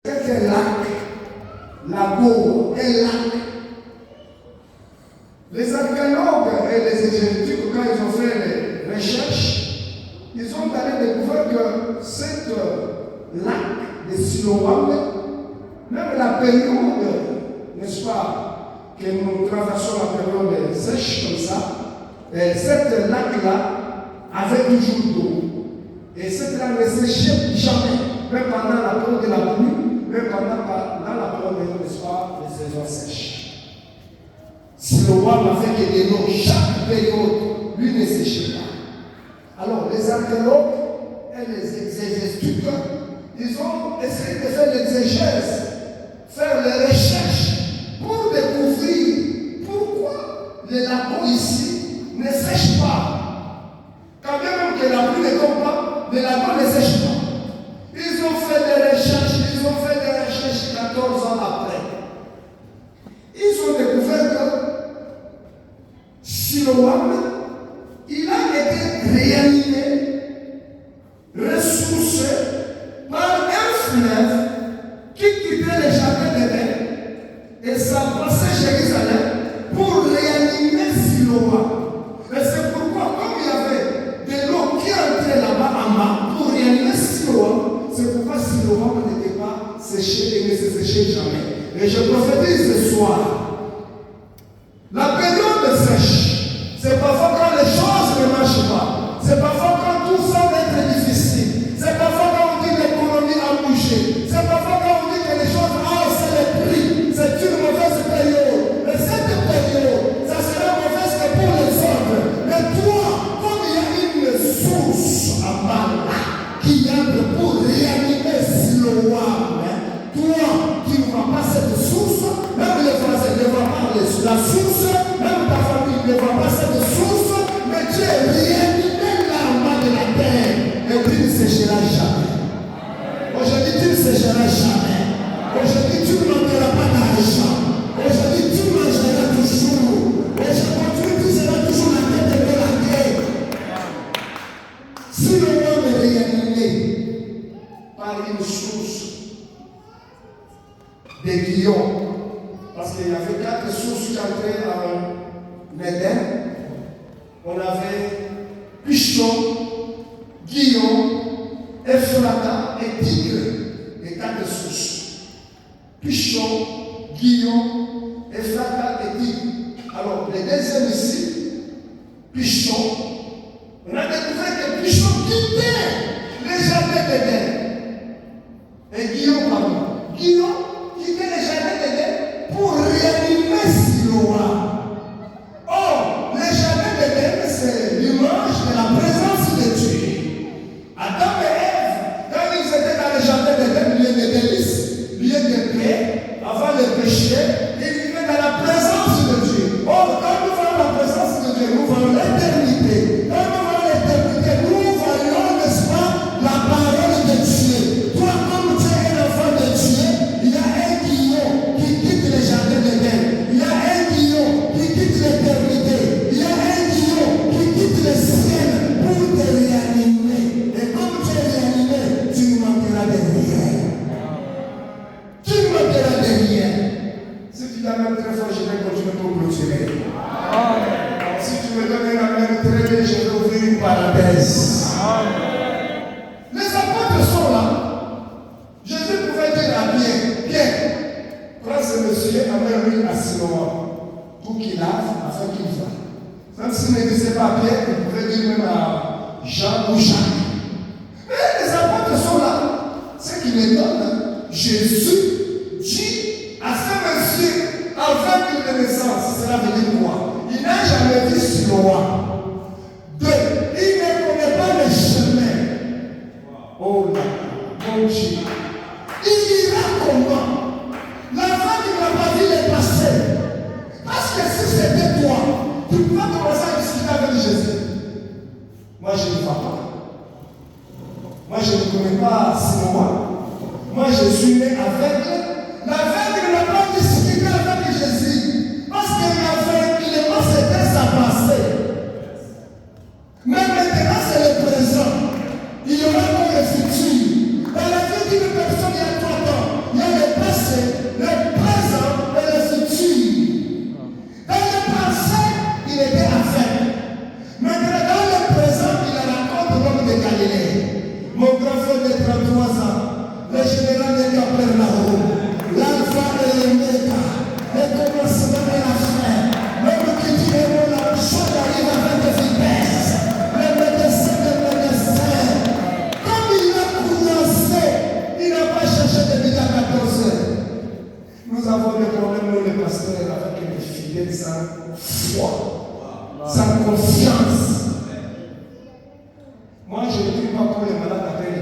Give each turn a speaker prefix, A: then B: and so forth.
A: C'est un lac. La Boue, un lac. Les archéologues et les exégétiques, quand ils ont fait les recherches, ils ont allé découvrir que cet lac de Siloam, même la période, n'est-ce pas, que nous traversons la période sèche comme ça, et cet lac-là avait toujours d'eau. Et cet lac ne séchait jamais, même pendant la période de la pluie, même pendant la période, n'est-ce pas, des saisons sèches. Siloam avait que de l'eau chaque période, lui ne séchait pas. Alors, les archéologues et les exégétiques, ils ont essayé de faire l'exégèse, faire les recherches pour découvrir pourquoi les lagons ici ne sèchent pas. Quand même que la pluie ne tombe pas, les lagons ne sèchent pas. Ils ont fait des recherches, 14 ans après. Ils ont découvert que Siloam, il a été réanimé, ressourcé par un fleuve qui quittait les jardins d'Éden et s'avançait Jérusalem pour réanimer Siloam. Et c'est pourquoi, comme il y avait de l'eau qui entrait là-bas en bas pour réanimer Siloam, c'est pourquoi Siloam n'était pas séché et ne se séchait jamais. Et je prophétise ce soir, la période sèche, c'est parfois quand les choses ne marchent pas. C'est parfois quand tout semble être difficile. C'est parfois quand on dit que l'économie a bougé. C'est parfois quand on dit que les choses haussent les prix. C'est une mauvaise période. Et cette période, ça sera mauvaise que pour les autres. Mais toi, comme il y a une source en bas qui entre pour réanimer Siloam, toi qui ne vois pas cette source, même les voisins ne voient pas la source, même ta famille ne voit pas cette source, mais tu es réanimé là en bas de la terre et tu ne sécheras jamais. Aujourd'hui, tu ne sécheras jamais. Aujourd'hui, tu ne manqueras pas d'argent. Aujourd'hui, tu mangeras toujours. Aujourd'hui, tu seras toujours la tête de la terre. Si le homme est réanimé par une source de Guillaume, parce qu'il y avait 4 sources qui entraient en Éden. On avait Pishon, Guillaume, Ephrata et Tigre. Les 4 sources. Pishon, Guillaume, Ephrata et Tigre. Alors, les deuxièmes ici, Pishon, on a découvert que Pishon quittait les jardins d'Éden. Et Guillaume, pardon. Guillaume quittait les jardins d'Éden pour réanimer Siloam. Or, les jardins d'Éden, c'est l'image de la présence de Dieu. Adam et Ève, quand ils étaient dans les jardins d'Éden, lieu de délices, lieu de paix, avant le péché, ils vivaient dans la présence de Dieu. Or, quand nous voyons la présence de Dieu, nous voyons l'éternité. Quand nous voyons l'éternité, nous voyons, n'est-ce pas, la parole de Dieu. Toi, comme tu es un enfant de Dieu, il y a un Guillaume qui quitte les jardins d'Éden. Il y a un Guillaume qui quitte l'éternité. Il y a un Guillaume qui quitte le ciel pour te réanimer. Et comme tu es réanimé, tu ne manqueras de rien. Tu ne manqueras de rien. Si tu l'amènes très fort, je vais continuer pour clôturer. Si tu me donnes un amen très bien, je vais ouvrir une parenthèse. Les apôtres sont là. Jésus pouvait dire à Pierre, prends ce monsieur, amène-lui à Siloam pour qu'il lave afin qu'il voie. Même s'il ne disait pas à Pierre, il pouvait dire même à Jean ou Jacques. Mais les apôtres sont là. Ce qui les donne, Jésus dit à ce monsieur, avant qu'il ne naissance, cela veut dire quoi? Il n'a jamais vu Siloam. 2, il ne connaît pas le chemin. Oh là, mon Dieu. Il ira comment? L'enfant qui n'a pas vu les passés. Parce que si c'était toi, tu pouvais commencer à discuter avec Jésus. Moi, je ne vois pas. Moi, je ne connais pas Siloam. Moi, je suis né aveugle. L'aveugle n'a pas discuté avec Jésus. Parce que l'aveuglement, c'était sa passé. Mais maintenant, c'est le présent. Il y aura pas le futur. Dans la vie d'une personne, il y a 3 ans. sans foi, sans confiance